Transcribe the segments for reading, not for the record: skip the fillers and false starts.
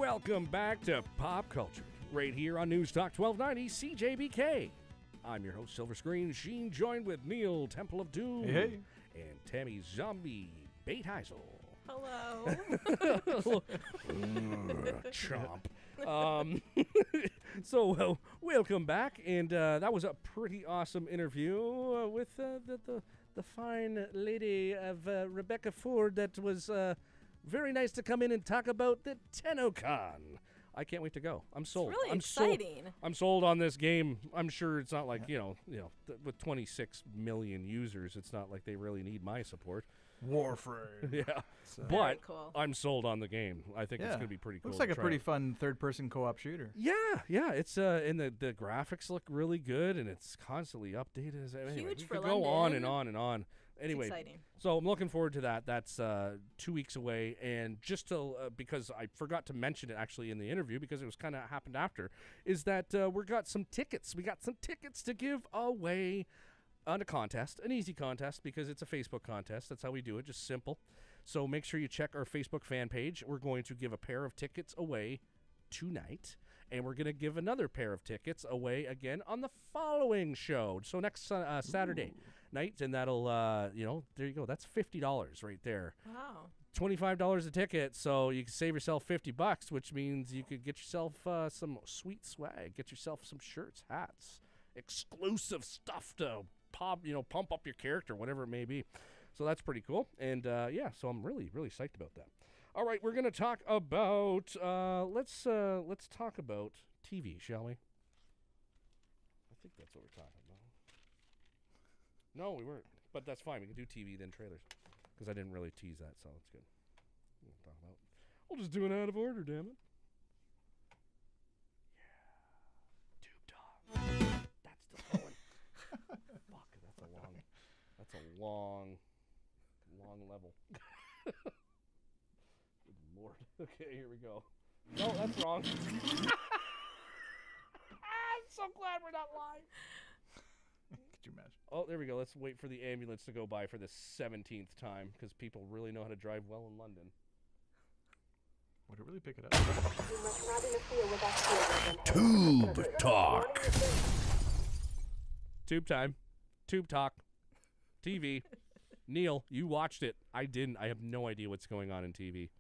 Welcome back to Pop Culture, right here on News Talk 1290 CJBK. I'm your host, Silver Screen Sheen, joined with Neil, Temple of Doom, hey. and Tammy Zombie Bateheisel. Hello. Chomp. So welcome back, and that was a pretty awesome interview with the fine lady of Rebecca Ford. That was very nice to come in and talk about the TennoCon. I can't wait to go. I'm sold. It's really I'm exciting. I'm sold on this game. I'm sure it's not like, with 26 million users, it's not like they really need my support. Warframe. Yeah. So. Very But cool. I'm sold on the game. I think it's going to be pretty cool. Looks like to a try pretty it. fun third-person co-op shooter. Yeah. It's and the graphics look really good, and it's constantly updated. Anyway, Huge we for could go on London. and on and on. Anyway, exciting. so I'm looking forward to that. That's 2 weeks away, and just to because I forgot to mention it actually in the interview because it was kind of happened after, is that we got some tickets. We got some tickets to give away on a contest, an easy contest because it's a Facebook contest. That's how we do it, just simple. So make sure you check our Facebook fan page. We're going to give a pair of tickets away tonight, and we're going to give another pair of tickets away again on the following show. So next Saturday night, and that'll, there you go. That's $50 right there. Wow. $25 a ticket, so you can save yourself $50, which means you could get yourself some sweet swag, get yourself some shirts, hats, exclusive stuff to pump up your character, whatever it may be. So that's pretty cool, and so I'm really, really psyched about that. All right, we're gonna talk about let's talk about TV, shall we? I think that's what we're talking about. No, we weren't, but that's fine. We can do TV then trailers, because I didn't really tease that, so it's good. We'll talk about. We'll just do it out of order, damn it. Yeah, tube talk. That's the going. Fuck, that's a long level. Good Lord. Okay, here we go. No, that's wrong. I'm so glad we're not live. Could you imagine? Oh, there we go. Let's wait for the ambulance to go by for the 17th time, because people really know how to drive well in London. Would it really pick it up? Tube talk. Tube time. Tube talk. TV. Neil, you watched it. I didn't. I have no idea what's going on in TV.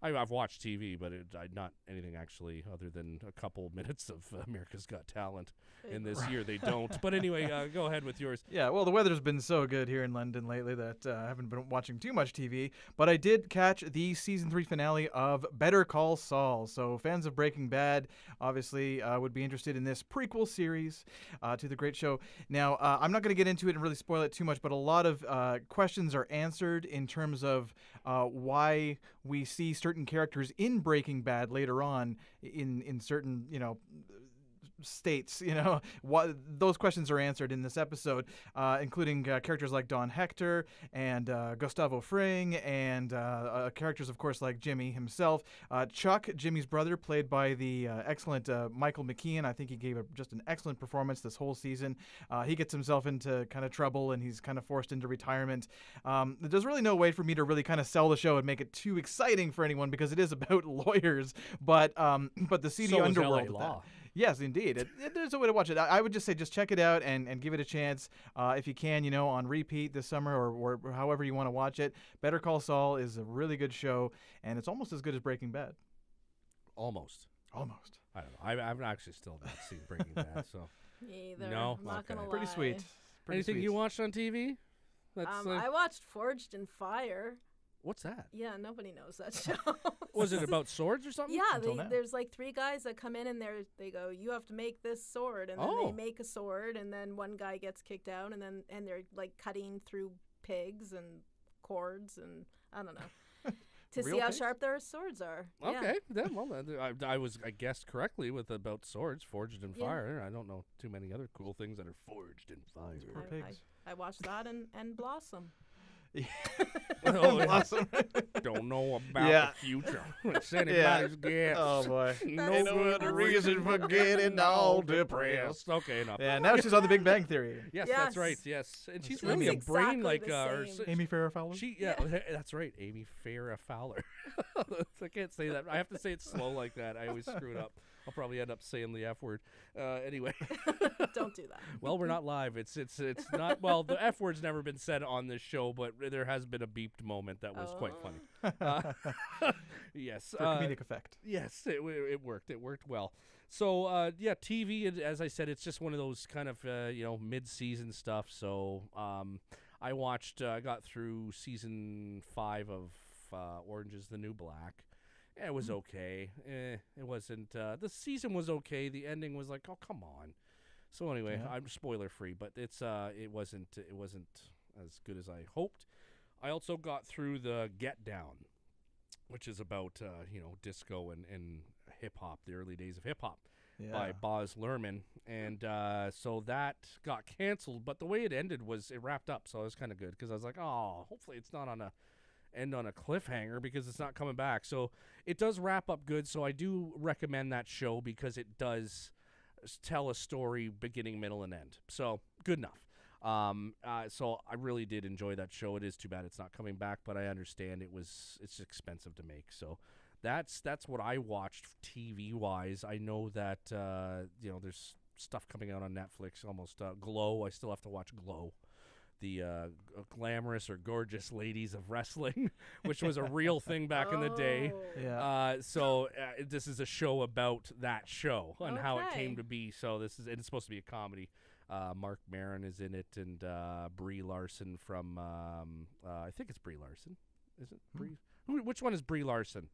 I've watched TV, but not anything actually other than a couple minutes of America's Got Talent. And this year they don't. But anyway, go ahead with yours. Yeah, well, the weather's been so good here in London lately that I haven't been watching too much TV. But I did catch the Season 3 finale of Better Call Saul. So fans of Breaking Bad obviously would be interested in this prequel series to the great show. Now, I'm not going to get into it and really spoil it too much, but a lot of questions are answered in terms of why we see certain characters in Breaking Bad later on in certain, states, those questions are answered in this episode, including characters like Don Hector and Gustavo Fring and characters, of course, like Jimmy himself. Chuck, Jimmy's brother, played by the excellent Michael McKean. I think he gave just an excellent performance this whole season. He gets himself into kind of trouble, and he's kind of forced into retirement. There's really no way for me to really kind of sell the show and make it too exciting for anyone because it is about lawyers, but the seedy So is underworld LA of that. Law. Yes, indeed. There's a way to watch it. I would just say just check it out and give it a chance if you can, on repeat this summer or however you want to watch it. Better Call Saul is a really good show, and it's almost as good as Breaking Bad. Almost. I don't know. I've actually still not seen Breaking Bad, so. Me either. No? I'm not gonna lie. Pretty sweet. Anything you watched on TV? That's I watched Forged in Fire. What's that? Yeah, nobody knows that show. Was it about swords or something? Yeah, Until now. there's like 3 guys that come in and they go, you have to make this sword, and then they make a sword, and then one guy gets kicked out, and they're like cutting through pigs and cords, and I don't know. To see how sharp their swords are. Okay, Yeah. then, well, I guessed correctly with about swords forged in fire. I don't know too many other cool things that are forged in fire. Poor pigs. I watched that and Blossom. Awesome. Don't know about the future. It's anybody's guess. Oh, boy. No good reason for getting all depressed. Okay, enough. Yeah, now she's on The Big Bang Theory. Yes, Yes. that's right. Yes, and she's She really a looks brain exactly like the same. Amy Farrah Fowler? She, that's right, Amy Farrah Fowler. I can't say that. I have to say it slow like that. I always screw it up. I'll probably end up saying the F word. Anyway. Don't do that. Well, we're not live. It's not. Well, the F word's never been said on this show, but there has been a beeped moment that was quite funny. Yes. For comedic effect. Yes, it worked. It worked well. So, yeah, TV, as I said, it's just one of those kind of, mid-season stuff. So, I got through season 5 of Orange is the New Black. It was okay. It wasn't, the season was okay. The ending was like, oh, come on. So anyway, I'm spoiler free, but it wasn't as good as I hoped. I also got through the Get Down, which is about, disco and hip-hop, the early days of hip-hop, by Baz Luhrmann. And so that got canceled, but the way it ended was it wrapped up, so it was kind of good, because I was like, oh, hopefully it's not end on a cliffhanger, because it's not coming back. So it does wrap up good, so I do recommend that show, because it does tell a story beginning, middle, and end. So good enough. So I really did enjoy that show. It is too bad it's not coming back, but I understand it's expensive to make. So that's what I watched TV wise. I know that there's stuff coming out on Netflix. Almost Glow. I still have to watch Glow, the glamorous or gorgeous ladies of wrestling, which was a real thing back in the day. Yeah. So this is a show about that show and how it came to be. So it's supposed to be a comedy. Mark Maron is in it, and Brie Larson from I think it's Brie Larson. Is it Brie? Which one is Brie Larson?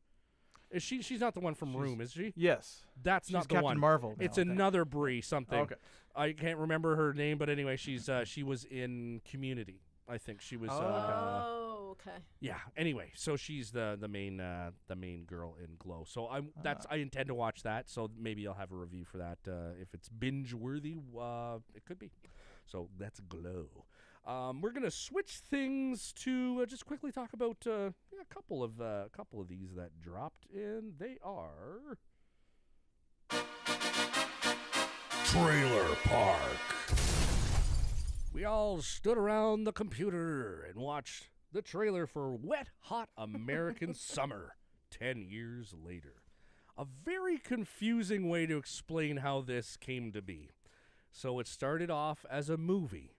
Is she? She's not the one from Room, is she? Yes. That's not the Captain one. Marvel. It's another Brie something. Okay. I can't remember her name, but anyway, she was in Community. I think she was. Okay. Yeah. Anyway, so she's the main girl in Glow. So I intend to watch that. So maybe I'll have a review for that if it's binge worthy. It could be. So that's Glow. We're gonna switch things to just quickly talk about a couple of these that dropped, and they are Trailer Park. We all stood around the computer and watched the trailer for Wet Hot American Summer 10 years later. A very confusing way to explain how this came to be. So it started off as a movie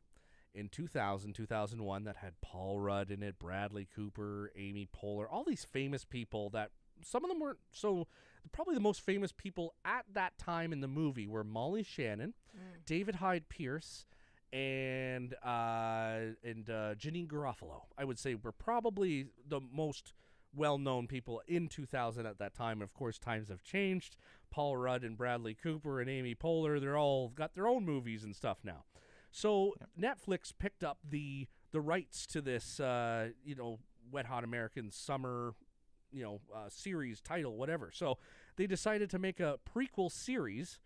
in 2001 that had Paul Rudd in it, Bradley Cooper, Amy Poehler, all these famous people that some of them weren't so. Probably the most famous people at that time in the movie were Molly Shannon, David Hyde Pierce, and Janine Garofalo. I would say were probably the most well-known people in 2000 at that time. Of course, times have changed. Paul Rudd and Bradley Cooper and Amy Poehler, they're all got their own movies and stuff now. So Netflix picked up the rights to this, Wet Hot American Summer, series title, whatever. So they decided to make a prequel series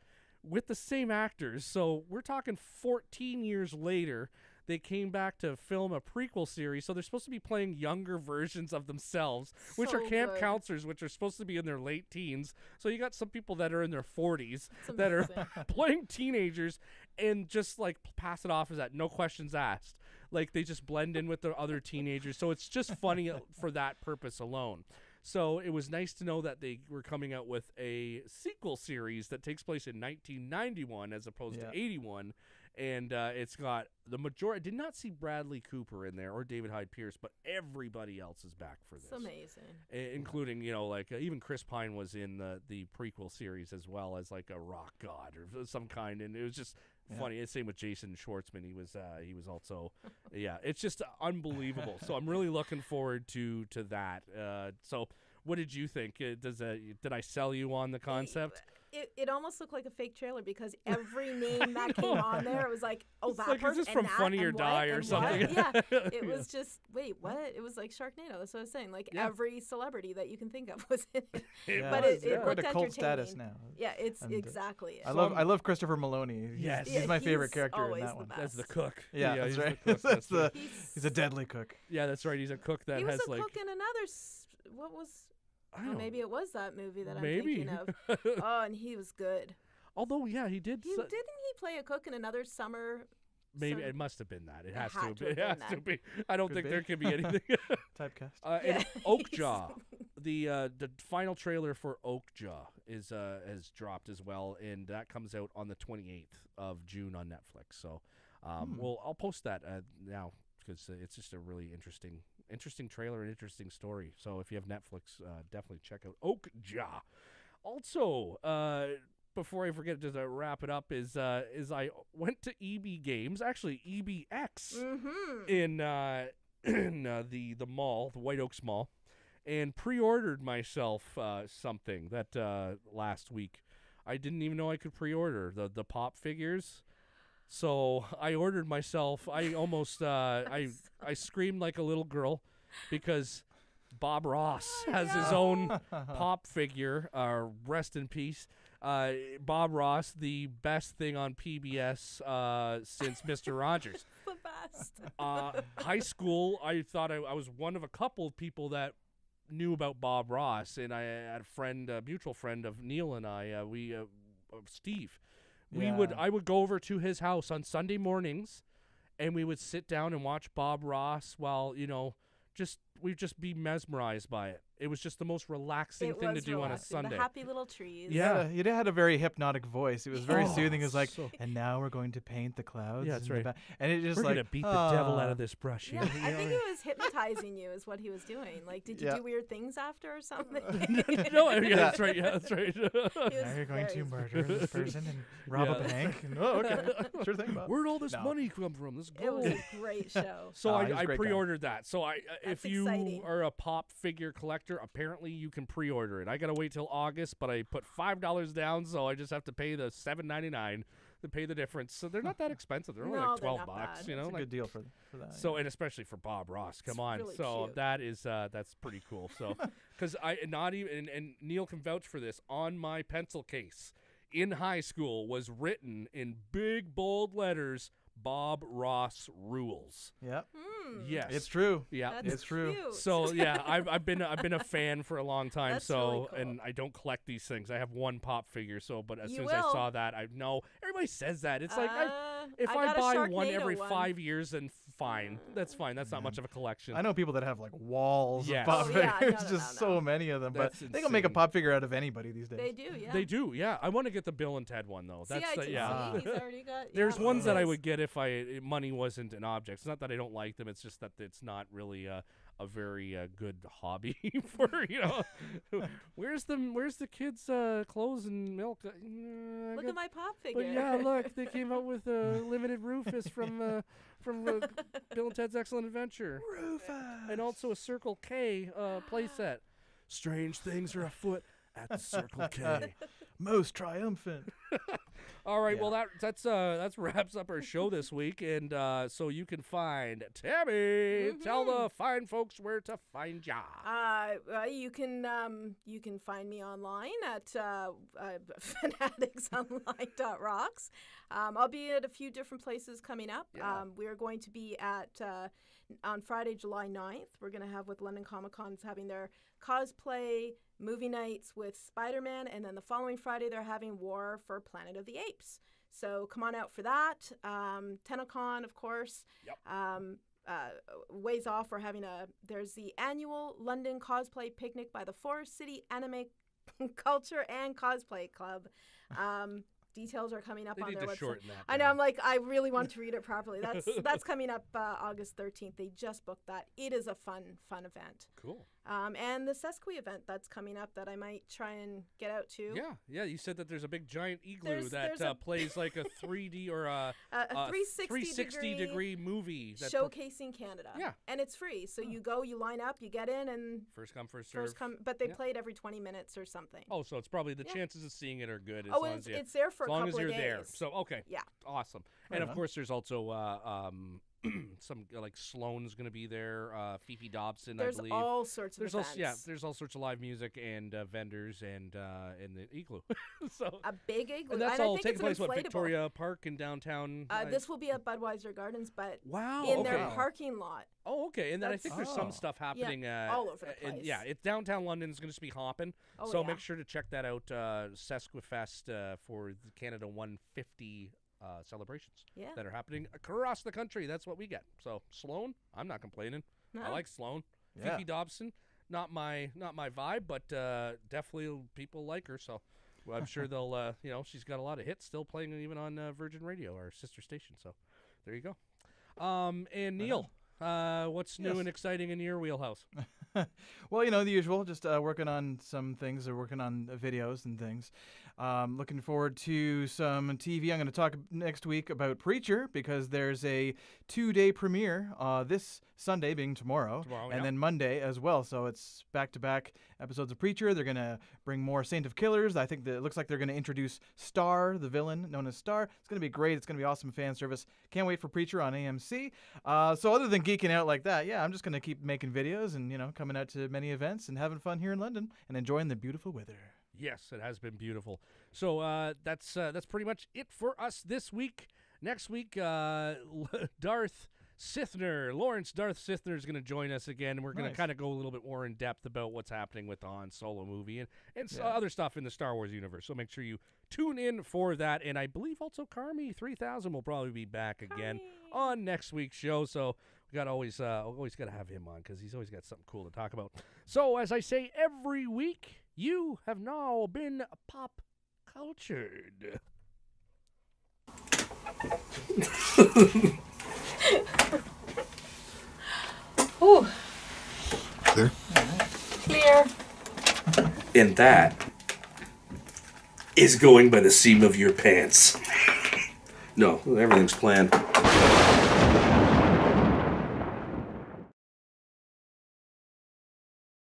with the same actors. So we're talking 14 years later, they came back to film a prequel series. So they're supposed to be playing younger versions of themselves, which are camp counselors, which are supposed to be in their late teens. So you got some people that are in their 40s that are playing teenagers and just like pass it off as that, no questions asked. Like they just blend in with the other teenagers. So it's just funny for that purpose alone. So it was nice to know that they were coming out with a sequel series that takes place in 1991 as opposed to 81. And it's got the majority. I did not see Bradley Cooper in there or David Hyde Pierce, but everybody else is back for this. It's amazing. Including, even Chris Pine was in the prequel series as well as like a rock god or some kind. And it was just funny. Same with Jason Schwartzman. He was also, it's just unbelievable. So I'm really looking forward to that. So what did you think? Did I sell you on the concept? It almost looked like a fake trailer because every name that came on there, it was like, oh, that person, is this from Funny or Die or something? Yeah, it was just, wait, what? It was like Sharknado. That's what I was saying. Like every celebrity that you can think of was in it. But it quite looked a cult status now. Yeah, it's exactly it. I love Christopher Maloney. He's my favorite character in that one. That's the cook. Yeah, that's right. He's a deadly cook. Yeah, that's right. He's a cook that he has was a cook in another. What was? Maybe it was that movie that I'm maybe. thinking of. Oh, and he was good. Although, he did. Didn't he play a cook in another summer Maybe So it must have been that. It it has had to. to Be. have It has been to that. be. I don't Could think be. there could be anything. Typecast. And Oakjaw, the final trailer for Oakjaw has dropped as well, and that comes out on the 28th of June on Netflix. So, I'll post that now because it's just a really interesting trailer and interesting story. So if you have Netflix, definitely check out Oakjaw. Also, before I forget to wrap it up, is I went to EB Games, actually EBX, in the mall, the White Oaks Mall, and pre-ordered myself something that last week. I didn't even know I could pre-order the pop figures. So I ordered myself. I almost I screamed like a little girl because Bob Ross has his own pop figure. Rest in peace, Bob Ross, the best thing on PBS since Mr. Rogers. the best. High school, I thought I was one of a couple of people that knew about Bob Ross, and I had a friend, a mutual friend of Neil and I, of Steve. I would go over to his house on Sunday mornings, and we would sit down and watch Bob Ross while, we'd just be mesmerized by it. It was just the most relaxing thing to do on a Sunday. The happy little trees. Yeah. He had a very hypnotic voice. It was very soothing. It was like, so- and now we're going to paint the clouds. Yeah, that's in the right. and it just We're like gonna beat the devil out of this brush here. Yeah, I think it was hypnotizing you is what he was doing. Like, did you do weird things after or something? No, that's right. Yeah, that's right. He was Now you're going to very- murder this person and rob a bank. And, okay, sure thing, Bob. Where'd all this No. money come from? This It was gold. a great show. So He's a I great guy. pre-ordered that. So if That's you exciting. are a pop figure collector, apparently you can pre-order it. I gotta wait till August, but I put $5 down, so I just have to pay the $7.99 to pay the difference. So they're not that expensive. They're only No, like they're $12, not bad. you know. It's a like, good deal for that. so and especially for Bob Ross. Come It's on. really So cute. that is that's pretty cool. So because I not even and Neil can vouch for this, on my pencil case in high school was written in big bold letters, Bob Ross rules. Yep, Yes. it's true. Yeah. That's It's true. cute. So yeah, I've been a fan for a long time. That's so really cool. and I don't collect these things. I have one pop figure. So but as You soon as I will. saw that, I know everybody says that. It's like if I I got a buy one Sharknado every one. 5 years, then fine. That's fine. That's not much of a collection. I know people that have like walls Yes. of pop Oh, yeah, figures. no, Just no. so many of them. That's but they can make a insane. pop figure out of anybody these days. They do, yeah. They do, yeah. I want to get the Bill and Ted one though. That's See, yeah. he's already got. There's yeah, ones that I his. would get if money wasn't an object. It's not that I don't like them. It's just that it's not really a very good hobby for Where's the kids' clothes and milk? Look at my pop figure. But yeah, look, they came out with a limited Rufus from Bill and Ted's Excellent Adventure, Rufus. and also a Circle K playset. Strange things are afoot at the Circle K. Most triumphant. All right, Yeah. well that wraps up our show this week, and so you can find Tammy. Tell the fine folks where to find ya. You can find me online at fanaticsonline.rocks. I'll be at a few different places coming up. Yeah. We're going to be at on Friday, July 9th. We're going to have with London Comic Con's having their cosplay movie nights with Spider-Man, and then the following Friday they're having War for Planet of the Apes. So come on out for that. TennoCon, of course. Yep. Ways off, there's the annual London Cosplay Picnic by the Forest City Anime Culture and Cosplay Club. Details are coming up They on need their to website. shorten that. I know. I'm like, I really want to read it properly. That's coming up August 13th. They just booked that. It is a fun event. Cool. And the Sesqui event that's coming up that I might try and get out to. Yeah. You said that there's a big giant igloo There's that a- plays like a 3D or a 360 degree movie. That showcasing Canada. Yeah. And it's free. So you go, you line up, you get in, and first come, first serve. but they Yeah. play it every 20 minutes or something. Oh, so it's probably the Yeah. chances of seeing it are good as Oh, long and as you. it's there for As a long couple as you're of days. there. So okay. Yeah. Awesome. Right And of on. course there's also some like Sloane's going to be there, Fifi Dobson, There's I believe. all sorts of There's events. also there's all sorts of live music and vendors and the igloo. So A big igloo. and that's I all think taking it's place an at inflatable. Victoria Park in downtown. This will be at Budweiser Gardens, but wow. in okay. their parking lot. Oh, okay. And then I think there's some Oh. stuff happening all over the and place. yeah, it's downtown London's going to be hopping. Oh, so yeah. make sure to check that out, Sesquifest for the Canada 150 celebrations Yeah. that are happening across the country. That's what we get. So Sloan, I'm not complaining. No. I like Sloan. Yeah. Fifi Dobson, not my vibe, but definitely people like her. So I'm sure they'll, she's got a lot of hits still playing even on Virgin Radio, our sister station. So there you go. And Neil, what's new and exciting in your wheelhouse? Well, the usual, just working on some things, or working on videos and things. Looking forward to some TV. I'm going to talk next week about Preacher, because there's a 2-day premiere this Sunday, being tomorrow, and then Monday as well. So it's back-to-back episodes of Preacher. They're going to bring more Saint of Killers. I think that it looks like they're going to introduce Star, the villain known as Star. It's going to be great. It's going to be awesome fan service. Can't wait for Preacher on AMC. So other than geeking out like that, I'm just going to keep making videos and, coming out to many events and having fun here in London and enjoying the beautiful weather. Yes, it has been beautiful. So that's pretty much it for us this week. Next week, Lawrence Darth Sithner is going to join us again, and we're going to kind of go a little bit more in depth about what's happening with the Han Solo movie and other stuff in the Star Wars universe. So make sure you tune in for that. And I believe also Carmi 3000 will probably be back again on next week's show. So we got always got to have him on, because he's always got something cool to talk about. So as I say every week, you have now been pop cultured. Ooh. Clear? Clear. And that is going by the seam of your pants. No, everything's planned.